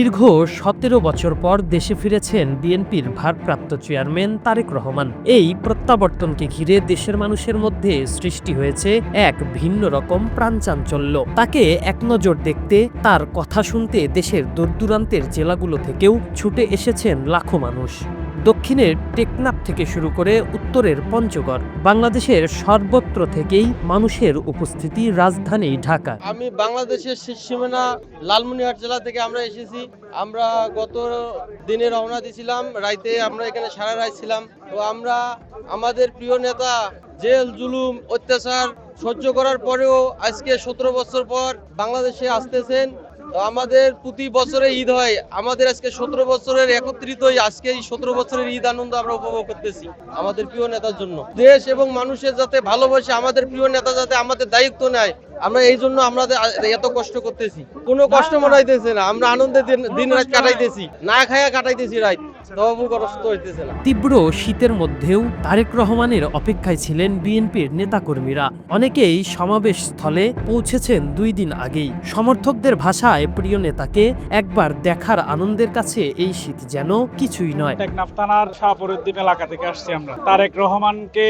দীর্ঘ ১৭ বছর পর দেশে ফিরেছেন বিএনপির ভারপ্রাপ্ত চেয়ারম্যান তারেক রহমান। এই প্রত্যাবর্তনকে ঘিরে দেশের মানুষের মধ্যে সৃষ্টি হয়েছে এক ভিন্ন রকম প্রাণচাঞ্চল্য। তাকে এক নজর দেখতে, তার কথা শুনতে দেশের দূরদূরান্তের জেলাগুলো থেকেও ছুটে এসেছেন লাখো মানুষ। দক্ষিণের টেকনাফ থেকে শুরু করে উত্তরের পঞ্চগড়, বাংলাদেশের সর্বত্র থেকেই মানুষের উপস্থিতি রাজধানী ঢাকা। আমি বাংলাদেশের সীমানা লালমনিরহাট জেলা থেকে আমরা এসেছি। আমরা গত দিনে রওনা দিয়েছিলাম, রাইতে আমরা এখানে সারা রাত ছিলাম। তো আমরা আমাদের প্রিয় নেতা জেল জুলুম অত্যাচার সহ্য করার পরেও আজকে ১৭ বছর পর বাংলাদেশে আসতেছেন। আমাদের প্রতি বছরে ঈদ হয়, আমাদের আজকে ১৭ বছরের একত্রিত আজকে এই ১৭ বছরের ঈদ আনন্দ আমরা উপভোগ করতেছি আমাদের প্রিয় নেতার জন্য। দেশ এবং মানুষের যাতে ভালোবাসে, আমাদের প্রিয় নেতা যাতে আমাদের দায়িত্ব নেয়, আমরা এই জন্য আমাদের এত কষ্ট করতেছি। কোনো কষ্ট মনে হইতেছে না, আমরা আনন্দের দিন রাত কাটাইতেছি, না খায়া কাটাইতেছি রাত, তবু কষ্ট হইতেছে না। তীব্র শীতের মধ্যেও তারেক রহমানের অপেক্ষায় ছিলেন বিএনপির নেতাকর্মীরা। অনেকেই সমাবেশ স্থলে পৌঁছেছেন ২ দিন আগেই। সমর্থকদের ভাষায় প্রিয় নেতাকে একবার দেখার আনন্দের কাছে এই শীত যেন কিছুই নয়। টেকনাফ থানার শাহপুরদ্বীপ এলাকা থেকে আসছি আমরা তারেক রহমানকে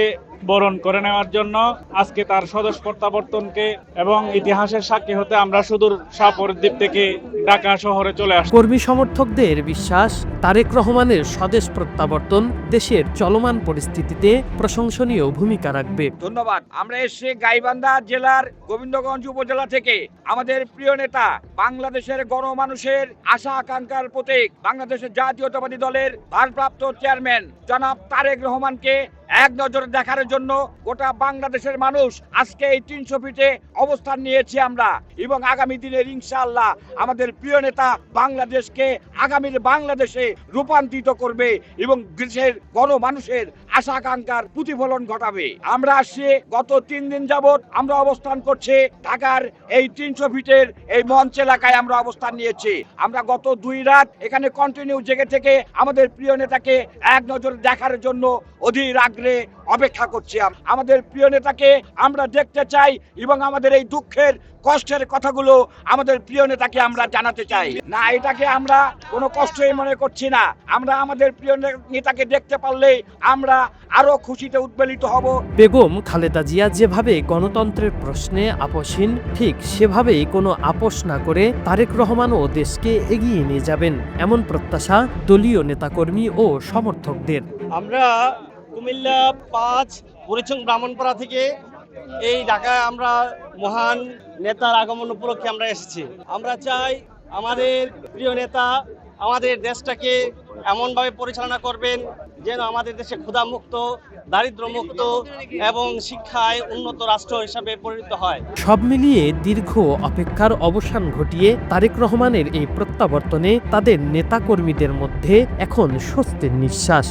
বরণ করে নেওয়ার জন্য। আজকে তার স্বদেশ প্রত্যাবর্তনকে এবং ইতিহাসের সাক্ষী হতে আমরা সুদূর শাহপুরদ্বীপ থেকে ঢাকা শহরে চলে আসছি। কর্মী সমর্থকদের বিশ্বাস, তারেক রহমানের স্বদেশ প্রত্যাবর্তন দেশের চলমান পরিস্থিতিতে প্রশংসনীয় ভূমিকা রাখবে। ধন্যবাদ। আমরা এসে গাইবান্ধা জেলার গোবিন্দগঞ্জ উপজেলা থেকে আমাদের প্রিয় নেতা, বাংলাদেশের গণমানুষের আশা আকাঙ্ক্ষার প্রতীক, বাংলাদেশের জাতীয়তাবাদী দলের ভারপ্রাপ্ত চেয়ারম্যান জনাব তারেক রহমানকে এক নজর দেখার জন্য গোটা বাংলাদেশের মানুষ আজকে এই ৩০০ ফিটে অবস্থান নিয়েছি আমরা, এবং আগামী দিনের ইনশাআল্লাহ আমাদের প্রিয় নেতা বাংলাদেশকে আগামীর বাংলাদেশে রূপান্তরিত করবে এবং দেশের গণমানুষের আশা আকাঙ্ক্ষার প্রতিফলন ঘটাবে। আমরা আসছি গত ৩ দিন যাবৎ আমরা অবস্থান করছি ঢাকার এই ৩০০ ফিটের এই মঞ্চ এলাকায় আমরা অবস্থান নিয়েছি। আমরা গত ২ রাত এখানে কন্টিনিউ জেগে থেকে আমাদের প্রিয় নেতাকে এক নজর দেখার জন্য অধীর আগ্রহে অপেক্ষা করছি। আমাদের প্রিয় নেতাকে আমরা দেখতে চাই এবং আমাদের এই দুঃখের কষ্টের কথাগুলো আমাদের প্রিয় নেতাকে আমরা জানাতে চাই। না, এটাকে আমরা কোনো কষ্টই মনে করছি না। আমরা আমাদের প্রিয় নেতাকে দেখতে পারলে আমরা আরো খুশিতে উদ্বেলিত হব। বেগম খালেদা জিয়া যেভাবে গণতন্ত্রের প্রশ্নে আপোষহীন, ঠিক সেভাবেই কোনো আপোষ না করে তারেক রহমানও দেশকে এগিয়ে নিয়ে যাবেন, এমন প্রত্যাশা দলীয় নেতাকর্মী ও সমর্থকদের। আমরা কুমিল্লা ৫ পরিচং ব্রাহ্মণপাড়া থেকে এই ঢাকায় আমরা মহান নেতার আগমন উপলক্ষে আমরা এসেছি। আমরা চাই আমাদের প্রিয় নেতা আমাদের দেশটাকে এমনভাবে পরিচালনা করবেন যেন আমাদের দেশে ক্ষুধামুক্ত, দারিদ্র্যমুক্ত এবং শিক্ষায় উন্নত রাষ্ট্র হিসাবে পরিণত হয়। সব মিলিয়ে দীর্ঘ অপেক্ষার অবসান ঘটিয়ে তারেক রহমানের এই প্রত্যাবর্তনে তাদের নেতাকর্মীদের মধ্যে এখন স্বস্তির নিঃশ্বাস।